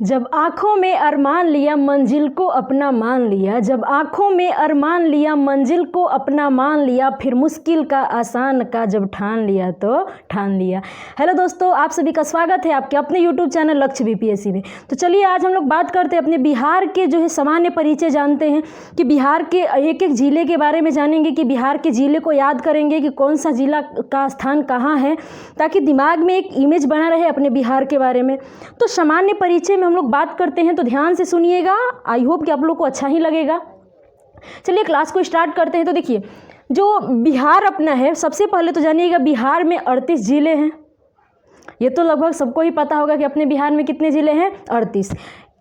जब आँखों में अरमान लिया मंजिल को अपना मान लिया, जब आँखों में अरमान लिया मंजिल को अपना मान लिया, फिर मुश्किल का आसान का जब ठान लिया तो ठान लिया। हेलो दोस्तों, आप सभी का स्वागत है आपके अपने यूट्यूब चैनल लक्ष्य बीपीएससी में। तो चलिए आज हम लोग बात करते हैं अपने बिहार के जो है सामान्य परिचय जानते हैं कि बिहार के एक एक ज़िले के बारे में जानेंगे कि बिहार के ज़िले को याद करेंगे कि कौन सा ज़िला का स्थान कहाँ है, ताकि दिमाग में एक इमेज बना रहे अपने बिहार के बारे में। तो सामान्य परिचय में हम लोग बात करते हैं, तो ध्यान से सुनिएगा, आई होप कि आप लोग को अच्छा ही लगेगा। चलिए क्लास को स्टार्ट करते हैं। तो देखिए जो बिहार अपना है, सबसे पहले तो जानिएगा बिहार में 38 ज़िले हैं। ये तो लगभग सबको ही पता होगा कि अपने बिहार में कितने ज़िले हैं, 38।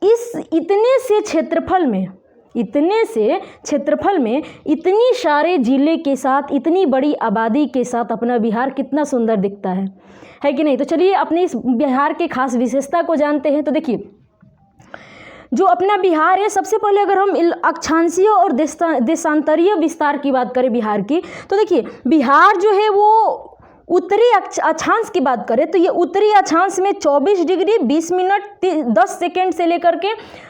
इस इतने से क्षेत्रफल में इतनी सारे ज़िले के साथ, इतनी बड़ी आबादी के साथ अपना बिहार कितना सुंदर दिखता है कि नहीं। तो चलिए अपने इस बिहार के खास विशेषता को जानते हैं। तो देखिए जो अपना बिहार है, सबसे पहले अगर हम अक्षांशीय और देशांतरीय विस्तार की बात करें बिहार की, तो देखिए बिहार जो है वो उत्तरी अक्षांश की बात करें तो ये उत्तरी अक्षांश में 24 डिग्री 20 मिनट 10 सेकेंड से लेकर के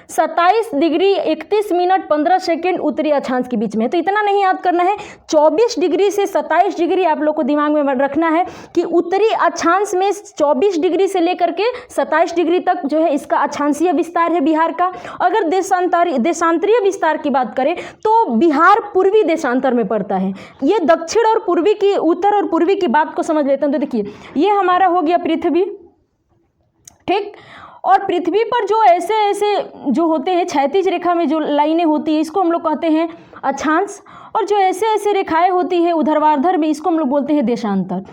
27 डिग्री 31 मिनट 15 सेकेंड उत्तरी अक्षांश के बीच में है। तो इतना नहीं याद करना है, 24 डिग्री से 27 डिग्री आप लोग को दिमाग में रखना है कि उत्तरी अक्षांश में 24 डिग्री से लेकर के 27 डिग्री तक जो है इसका अक्षांशीय विस्तार है बिहार का। अगर देशांतरीय विस्तार की बात करें तो बिहार पूर्वी देशांतर में पड़ता है। ये दक्षिण और पूर्वी की, उत्तर और पूर्वी की बात को समझ लेते हैं। तो देखिए ये हमारा हो गया पृथ्वी, ठीक। और पृथ्वी पर जो ऐसे ऐसे जो होते हैं क्षैतिज रेखा में जो लाइनें होती है, इसको हम लोग कहते हैं अक्षांश। और जो ऐसे ऐसे रेखाएं होती है ऊर्ध्वाधर में, इसको हम लोग बोलते हैं देशांतर।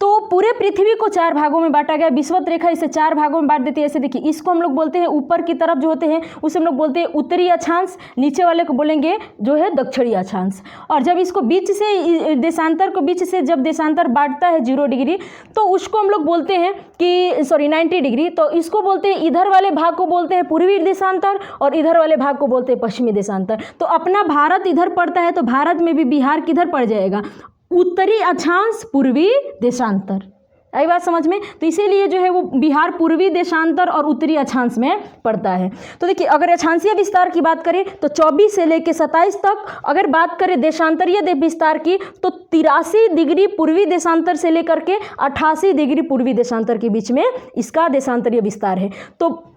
तो पूरे पृथ्वी को 4 भागों में बांटा गया। विषुवत रेखा इसे 4 भागों में बांट देती है। ऐसे देखिए इसको हम लोग बोलते हैं, ऊपर की तरफ जो होते हैं उसे हम लोग बोलते हैं उत्तरी अक्षांश, नीचे वाले को बोलेंगे जो है दक्षिणी अक्षांश। और जब इसको बीच से देशांतर को बीच से जब देशांतर बांटता है 0 डिग्री, तो उसको हम लोग बोलते हैं कि 90 डिग्री, तो इसको बोलते हैं, इधर वाले भाग को बोलते हैं पूर्वी देशांतर और इधर वाले भाग को बोलते हैं पश्चिमी देशांतर। तो अपना भारत इधर पड़ता है, तो भारत में भी बिहार किधर पड़ जाएगा, उत्तरी अक्षांश पूर्वी देशांतर। आई बात समझ में। तो इसीलिए जो है वो बिहार पूर्वी देशांतर और उत्तरी अक्षांश में पड़ता है। तो देखिए अगर अक्षांशीय विस्तार की बात करें तो 24 से लेकर 27 तक। अगर बात करें देशांतरीय विस्तार की तो 83 डिग्री पूर्वी देशांतर से लेकर के 88 डिग्री पूर्वी देशांतर के बीच में इसका देशांतरीय विस्तार है। तो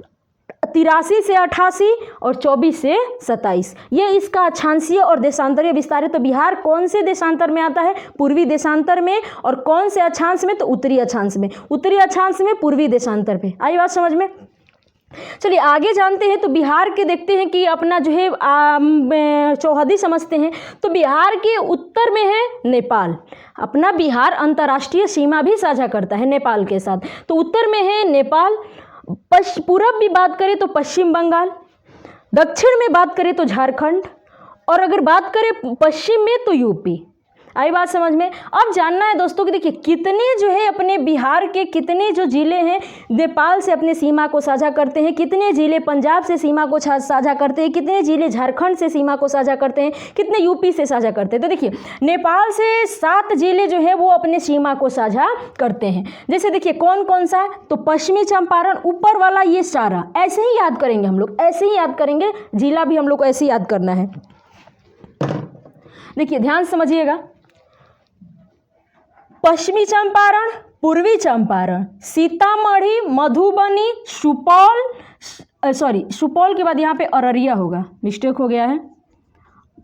83 से 88 और 24 से 27 ये इसका अक्षांशीय और देशांतरीय विस्तार है। तो बिहार कौन से देशांतर में आता है, पूर्वी देशांतर में। और कौन से अक्षांश में, तो उत्तरी अक्षांश में। उत्तरी अक्षांश में पूर्वी देशांतर पे। आई बात समझ में। चलिए आगे जानते हैं। तो बिहार के देखते हैं कि अपना जो है चौहदी समझते हैं। तो बिहार के उत्तर में है नेपाल। अपना बिहार अंतर्राष्ट्रीय सीमा भी साझा करता है नेपाल के साथ। तो उत्तर में है नेपाल। पूरब भी बात करें तो पश्चिम बंगाल, दक्षिण में बात करें तो झारखंड, और अगर बात करें पश्चिम में तो यूपी। आई बात समझ में। अब जानना है दोस्तों कि देखिए कितने जो है अपने बिहार के कितने जो ज़िले हैं नेपाल से अपने सीमा को साझा करते हैं, कितने ज़िले पंजाब से सीमा को साझा करते हैं, कितने ज़िले झारखंड से सीमा को साझा करते हैं, कितने यूपी से साझा करते हैं। तो देखिए नेपाल से 7 ज़िले जो है वो अपने सीमा को साझा करते हैं। जैसे देखिए कौन कौन सा है, तो पश्चिमी चंपारण, ऊपर वाला ये सारा ऐसे ही याद करेंगे हम लोग, ऐसे ही याद करेंगे। जिला भी हम लोग को ऐसे ही याद करना है। देखिए ध्यान समझिएगा, पश्चिमी चंपारण, पूर्वी चंपारण, सीतामढ़ी, मधुबनी, सुपौल के बाद यहाँ पे अररिया होगा, मिस्टेक हो गया है,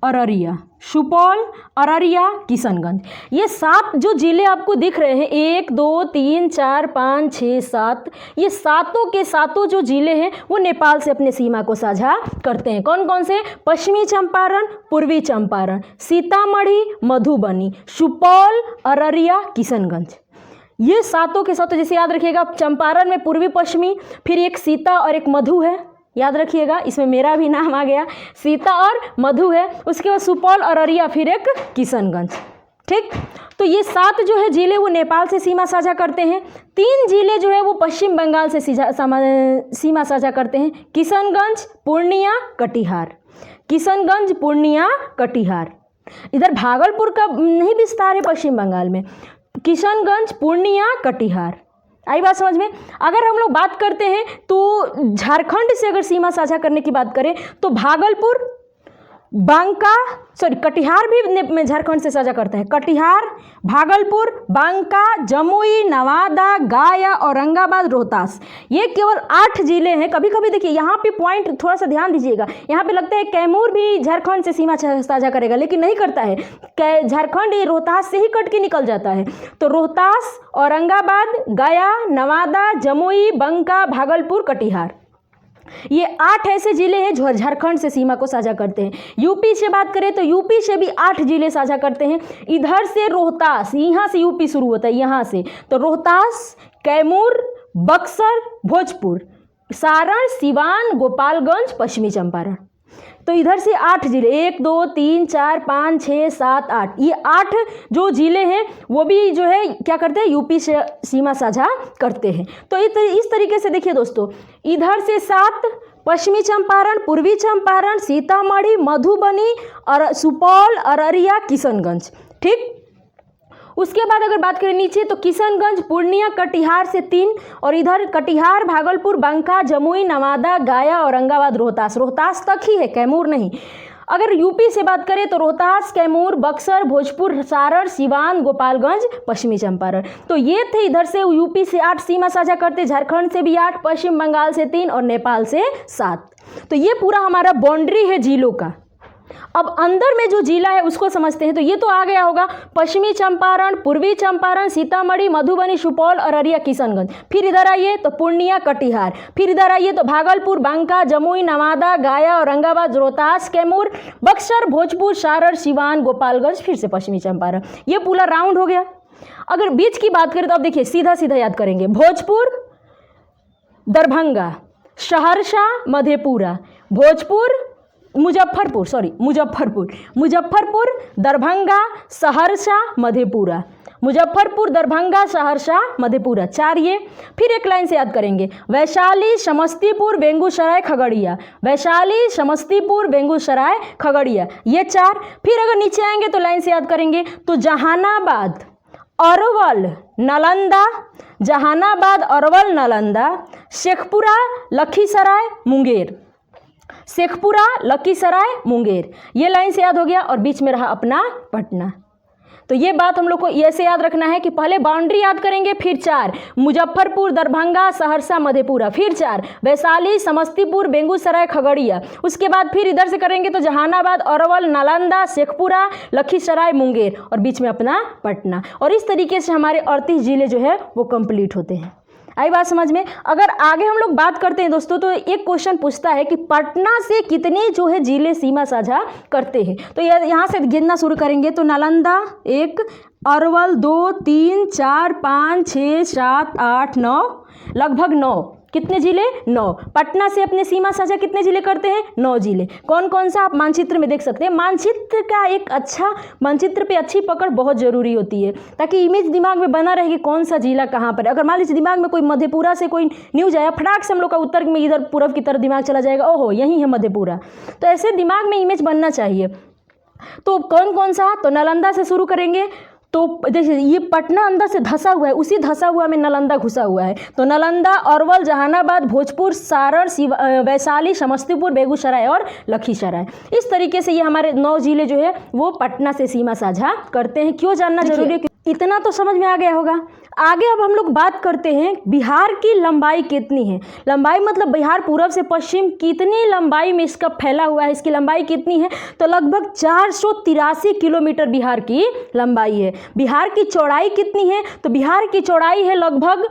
अररिया, सुपौल, अररिया, किशनगंज। ये 7 जो ज़िले आपको दिख रहे हैं, 1 2 3 4 5 6 7, ये सातों के सातों जो ज़िले हैं वो नेपाल से अपने सीमा को साझा करते हैं। कौन कौन से, पश्चिमी चंपारण, पूर्वी चंपारण, सीतामढ़ी, मधुबनी, सुपौल, अररिया, किशनगंज। ये सातों के सातों, जैसे याद रखिएगा चंपारण में पूर्वी पश्चिमी, फिर एक सीता और एक मधु है, याद रखिएगा, इसमें मेरा भी नाम आ गया, सीता और मधु है। उसके बाद सुपौल, अररिया, फिर एक किशनगंज, ठीक। तो ये 7 जो है ज़िले वो नेपाल से सीमा साझा करते हैं। 3 ज़िले जो है वो पश्चिम बंगाल से सीमा साझा करते हैं, किशनगंज, पूर्णिया, कटिहार। किशनगंज, पूर्णिया, कटिहार। इधर भागलपुर का नहीं विस्तार है पश्चिम बंगाल में, किशनगंज, पूर्णिया, कटिहार। आई बात समझ में। अगर हम लोग बात करते हैं तो झारखंड से अगर सीमा साझा करने की बात करें तो भागलपुर, बांका, कटिहार भी झारखंड से साझा करते हैं। कटिहार, भागलपुर, बांका, जमुई, नवादा, गया, औरंगाबाद, रोहतास, ये केवल 8 जिले हैं। कभी कभी देखिए यहाँ पे पॉइंट थोड़ा सा ध्यान दीजिएगा, यहाँ पे लगता है कैमूर भी झारखंड से सीमा साझा करेगा, लेकिन नहीं करता है। झारखंड रोहतास से ही कट के निकल जाता है। तो रोहतास, औरंगाबाद, गया, नवादा, जमुई, बांका, भागलपुर, कटिहार, ये 8 ऐसे जिले हैं जो झारखंड से सीमा को साझा करते हैं। यूपी से बात करें तो यूपी से भी 8 जिले साझा करते हैं। इधर से रोहतास, यहाँ से यूपी शुरू होता है, यहाँ से तो रोहतास, कैमूर, बक्सर, भोजपुर, सारण, सिवान, गोपालगंज, पश्चिमी चंपारण, तो इधर से 8 जिले, 1 2 3 4 5 6 7 8, ये 8 जो जिले हैं वो भी जो है क्या करते हैं, यूपी से सीमा साझा करते हैं। तो इस तरीके से देखिए दोस्तों, इधर से 7, पश्चिमी चंपारण, पूर्वी चंपारण, सीतामढ़ी, मधुबनी और सुपौल, अररिया, किशनगंज, ठीक। उसके बाद अगर बात करें नीचे तो किशनगंज, पूर्णिया, कटिहार से 3, और इधर कटिहार, भागलपुर, बांका, जमुई, नवादा, गया, औरंगाबाद, रोहतास तक ही है, कैमूर नहीं। अगर यूपी से बात करें तो रोहतास, कैमूर, बक्सर, भोजपुर, सारण, सिवान, गोपालगंज, पश्चिमी चंपारण, तो ये थे। इधर से यूपी से 8 सीमा साझा करते, झारखंड से भी 8, पश्चिम बंगाल से 3 और नेपाल से 7। तो ये पूरा हमारा बाउंड्री है जिलों का। अब अंदर में जो जिला है उसको समझते हैं। तो ये तो आ गया होगा पश्चिमी चंपारण, पूर्वी चंपारण, सीतामढ़ी, मधुबनी, सुपौल, अररिया, किशनगंज। फिर इधर आइए तो पूर्णिया, कटिहार। फिर इधर आइए तो भागलपुर, बांका, जमुई, नवादा, गया, औरंगाबाद, रोहतास, कैमूर, बक्सर, भोजपुर, सारण, सिवान, गोपालगंज, फिर से पश्चिमी चंपारण। ये पूरा राउंड हो गया। अगर बीच की बात करें तो अब देखिए सीधा सीधा याद करेंगे, भोजपुर, दरभंगा, सहरसा, मधेपुरा, मुजफ्फरपुर, दरभंगा, सहरसा, मधेपुरा, मुजफ्फरपुर, दरभंगा, सहरसा, मधेपुरा, 4 ये। फिर एक लाइन से याद करेंगे, वैशाली, समस्तीपुर, बेगूसराय, खगड़िया, वैशाली, समस्तीपुर, बेगूसराय, खगड़िया, ये 4। फिर अगर नीचे आएंगे तो लाइन से याद करेंगे तो जहानाबाद, अरवल, नालंदा, जहानाबाद, अरवल, नालंदा, शेखपुरा, लखीसराय, मुंगेर, शेखपुरा, लखीसराय, मुंगेर, ये लाइन से याद हो गया। और बीच में रहा अपना पटना। तो ये बात हम लोग को ऐसे याद रखना है कि पहले बाउंड्री याद करेंगे, फिर 4 मुजफ्फरपुर, दरभंगा, सहरसा, मधेपुरा, फिर 4 वैशाली, समस्तीपुर, बेगूसराय, खगड़िया। उसके बाद फिर इधर से करेंगे तो जहानाबाद, अरवल, नालंदा, शेखपुरा, लखीसराय, मुंगेर और बीच में अपना पटना। और इस तरीके से हमारे 38 जिले जो है वो कंप्लीट होते हैं। आई बात समझ में। अगर आगे हम लोग बात करते हैं दोस्तों तो एक क्वेश्चन पूछता है कि पटना से कितने जो है जिले सीमा साझा करते हैं। तो यहाँ से गिनना शुरू करेंगे तो नालंदा 1, अरवल 2, 3, 4, 5, 6, 7, 8, 9, लगभग 9। कितने जिले? 9। पटना से अपने सीमा साझा कितने जिले करते हैं? 9 जिले। कौन कौन सा आप मानचित्र में देख सकते हैं। मानचित्र का एक अच्छा, मानचित्र पे अच्छी पकड़ बहुत ज़रूरी होती है ताकि इमेज दिमाग में बना रहे कि कौन सा जिला कहाँ पर। अगर मान लीजिए दिमाग में कोई मधेपुरा से कोई न्यूज़ आया, फटाक से हम लोग का उत्तर में इधर पूर्व की तरफ दिमाग चला जाएगा, ओहो यही है मधेपुरा। तो ऐसे दिमाग में इमेज बनना चाहिए। तो कौन कौन सा, तो नालंदा से शुरू करेंगे। तो देखिए ये पटना अंदर से धंसा हुआ है, उसी धंसा हुआ में नालंदा घुसा हुआ है। तो नालंदा, अरवल, जहानाबाद, भोजपुर, सारण, वैशाली, समस्तीपुर, बेगूसराय और लखीसराय। इस तरीके से ये हमारे 9 जिले जो है वो पटना से सीमा साझा करते हैं। क्यों जानना जरूरी है? इतना तो समझ में आ गया होगा। आगे अब हम लोग बात करते हैं बिहार की लंबाई कितनी है। लंबाई मतलब बिहार पूर्व से पश्चिम कितनी लंबाई में इसका फैला हुआ है, इसकी लंबाई कितनी है। तो लगभग 483 किलोमीटर बिहार की लंबाई है। बिहार की चौड़ाई कितनी है, तो बिहार की चौड़ाई है लगभग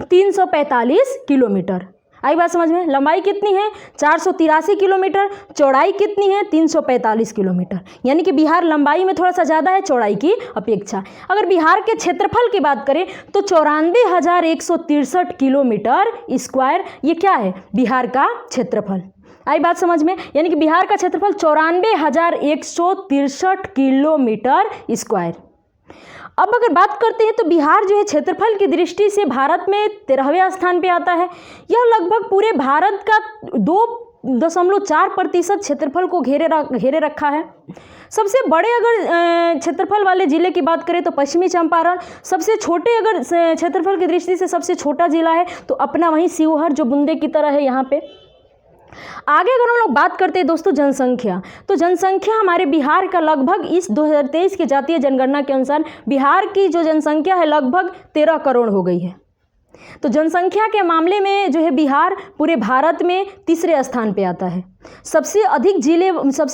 345 किलोमीटर। आई बात समझ में। लंबाई कितनी है 483 किलोमीटर, चौड़ाई कितनी है 345 किलोमीटर। यानी कि बिहार लंबाई में थोड़ा सा ज़्यादा है चौड़ाई की अपेक्षा। अगर बिहार के क्षेत्रफल की बात करें तो 94,163 किलोमीटर स्क्वायर, ये क्या है बिहार का क्षेत्रफल। आई बात समझ में। यानी कि बिहार का क्षेत्रफल 94,163 किलोमीटर स्क्वायर। अब अगर बात करते हैं तो बिहार जो है क्षेत्रफल की दृष्टि से भारत में 13वें स्थान पे आता है। यह लगभग पूरे भारत का 2 9.4% क्षेत्रफल को घेरे रखा है। सबसे बड़े अगर क्षेत्रफल वाले ज़िले की बात करें तो पश्चिमी चंपारण। सबसे छोटे अगर क्षेत्रफल की दृष्टि से सबसे छोटा ज़िला है तो अपना वहीं शिवहर, जो बूंदे की तरह है यहाँ पे। आगे अगर हम लोग बात करते हैं दोस्तों जनसंख्या, तो जनसंख्या हमारे बिहार का लगभग इस 2023 के जातीय जनगणना के अनुसार बिहार की जो जनसंख्या है लगभग 13 करोड़ हो गई है। तो जनसंख्या के मामले में जो है बिहार पूरे भारत में तीसरे स्थान पे आता है। सबसे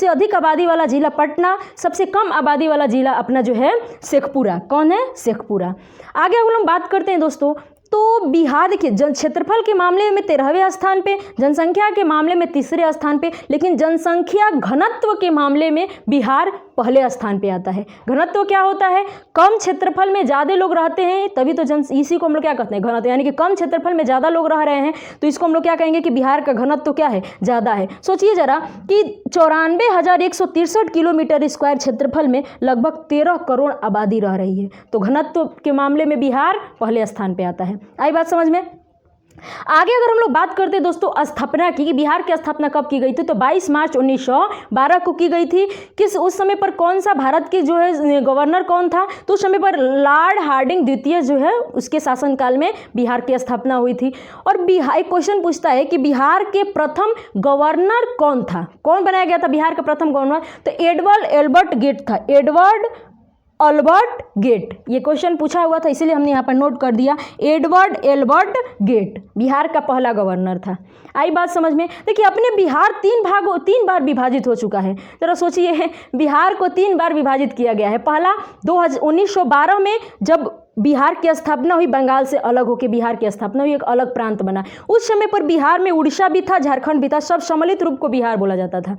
अधिक आबादी वाला जिला पटना, सबसे कम आबादी वाला जिला अपना जो है शेखपुरा। कौन है? शेखपुरा। आगे अगर हम बात करते हैं दोस्तों, तो बिहार के क्षेत्रफल के मामले में 13वें स्थान पे, जनसंख्या के मामले में तीसरे स्थान पे, लेकिन जनसंख्या घनत्व के मामले में बिहार पहले स्थान पे आता है। घनत्व क्या होता है? कम क्षेत्रफल में ज़्यादा लोग रहते हैं तभी तो इसी को हम लोग क्या कहते हैं? घनत्व। यानी कि कम क्षेत्रफल में ज़्यादा लोग रह रहे हैं तो इसको हम लोग क्या कहेंगे कि बिहार का घनत्व क्या है? ज़्यादा है। सोचिए ज़रा कि 94,163 किलोमीटर स्क्वायर क्षेत्रफल में लगभग 13 करोड़ आबादी रह रही है। तो घनत्व के मामले में बिहार पहले स्थान पर आता है। आई बात समझ में? आगे अगर हम लोग बात करते हैं दोस्तों स्थापना की, बिहार की स्थापना कब की गई थी, तो 22 मार्च 1912 को की गई थी। उस समय पर कौन सा भारत के जो है गवर्नर कौन था? तो उस समय पर लॉर्ड हार्डिंग द्वितीय जो है उसके शासनकाल में बिहार की स्थापना हुई थी। और बिहार, एक क्वेश्चन पूछता है कि बिहार के प्रथम गवर्नर कौन था? कौन बनाया गया था बिहार का प्रथम गवर्नर? तो एडवर्ड एल्बर्ट गेट था। एडवर्ड अल्बर्ट गेट, ये क्वेश्चन पूछा हुआ था इसीलिए हमने यहाँ पर नोट कर दिया। एडवर्ड एल्बर्ट गेट बिहार का पहला गवर्नर था। आई बात समझ में? देखिए अपने बिहार 3 बार विभाजित हो चुका है। जरा सोचिए, बिहार को 3 बार विभाजित किया गया है। पहला 1912 में जब बिहार की स्थापना हुई, बंगाल से अलग होकर बिहार की स्थापना हुई, एक अलग प्रांत बना। उस समय पर बिहार में उड़ीसा भी था, झारखंड भी था, सब सम्मिलित रूप को बिहार बोला जाता था।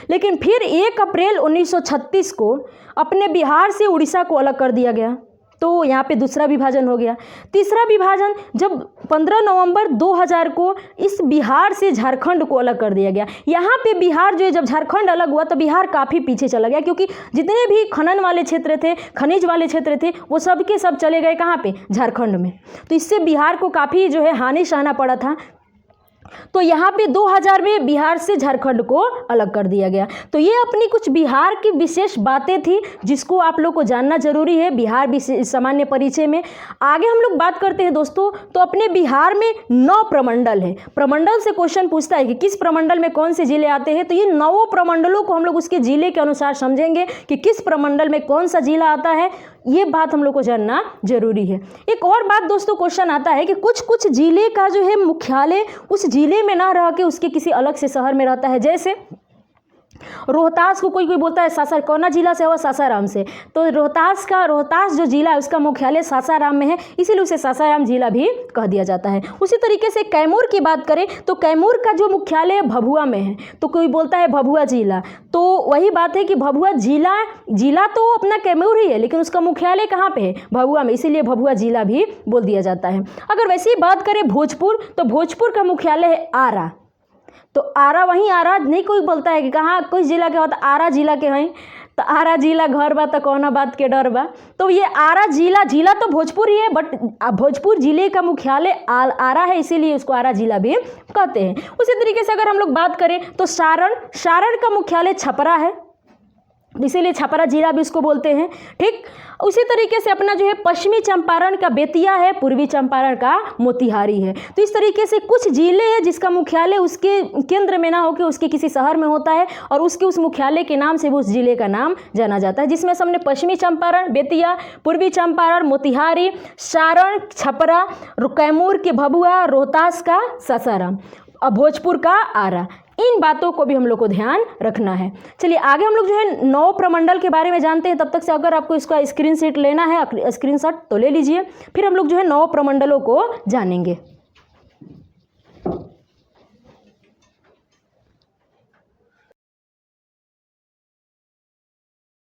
लेकिन फिर 1 अप्रैल 1936 को अपने बिहार से उड़ीसा को अलग कर दिया गया, तो यहाँ पे दूसरा विभाजन हो गया। तीसरा विभाजन जब 15 नवंबर 2000 को इस बिहार से झारखंड को अलग कर दिया गया। यहाँ पे बिहार जो है जब झारखंड अलग हुआ तो बिहार काफ़ी पीछे चला गया, क्योंकि जितने भी खनन वाले क्षेत्र थे, खनिज वाले क्षेत्र थे, वो सब के सब चले गए कहाँ पे? झारखंड में। तो इससे बिहार को काफ़ी जो है हानि सहना पड़ा था। तो यहाँ पे 2000 में बिहार से झारखंड को अलग कर दिया गया। तो ये अपनी कुछ बिहार की विशेष बातें थी जिसको आप लोग को जानना जरूरी है बिहार सामान्य परिचय में। आगे हम लोग बात करते हैं दोस्तों, तो अपने बिहार में 9 प्रमंडल है। प्रमंडल से क्वेश्चन पूछता है कि किस प्रमंडल में कौन से जिले आते हैं, तो ये 9 प्रमंडलों को हम लोग उसके जिले के अनुसार समझेंगे कि किस प्रमंडल में कौन सा जिला आता है। ये बात हम लोग को जानना जरूरी है। एक और बात दोस्तों, क्वेश्चन आता है कि कुछ जिले का जो है मुख्यालय उस जिले में ना रह के उसके किसी अलग से शहर में रहता है। जैसे रोहतास को कोई बोलता है सासाराम, कौन जिला से हुआ? सासाराम से। तो रोहतास जो जिला है उसका मुख्यालय सासाराम में है, इसीलिए उसे सासाराम जिला भी कह दिया जाता है। उसी तरीके से कैमूर की बात करें तो कैमूर का जो मुख्यालय भभुआ में है, तो कोई बोलता है भभुआ जिला। तो वही बात है कि भभुआ जिला तो अपना कैमूर ही है, लेकिन उसका मुख्यालय कहाँ पे है? भभुआ में, इसीलिए भभुआ जिला भी बोल दिया जाता है। अगर वैसे ही बात करें भोजपुर, तो भोजपुर का मुख्यालय है आरा। तो आरा वहीं आरा, नहीं कोई बोलता है कि कहाँ कोई जिला के होता, आरा जिला के हैं। तो आरा जिला घर बा तो कौन बात के डर बा। तो ये आरा जिला तो भोजपुर ही है, बट भोजपुर जिले का मुख्यालय आरा है, इसीलिए उसको आरा जिला भी कहते हैं। उसी तरीके से अगर हम लोग बात करें तो सारण का मुख्यालय छपरा है, इसीलिए छपरा जिला भी इसको बोलते हैं। ठीक उसी तरीके से अपना जो है पश्चिमी चंपारण का बेतिया है, पूर्वी चंपारण का मोतिहारी है। तो इस तरीके से कुछ जिले हैं जिसका मुख्यालय उसके केंद्र में ना होकर उसके किसी शहर में होता है और उसके उस मुख्यालय के नाम से वो उस जिले का नाम जाना जाता है, जिसमें हमने पश्चिमी चंपारण बेतिया, पूर्वी चंपारण मोतिहारी, सारण छपरा, कैमूर के भभुआ, रोहतास का सासाराम और भोजपुर का आरा। इन बातों को भी हम लोग को ध्यान रखना है। चलिए आगे हम लोग जो है 9 प्रमंडल के बारे में जानते हैं। तब तक से अगर आपको इसका स्क्रीनशॉट लेना है, स्क्रीनशॉट तो ले लीजिए, फिर हम लोग जो है 9 प्रमंडलों को जानेंगे।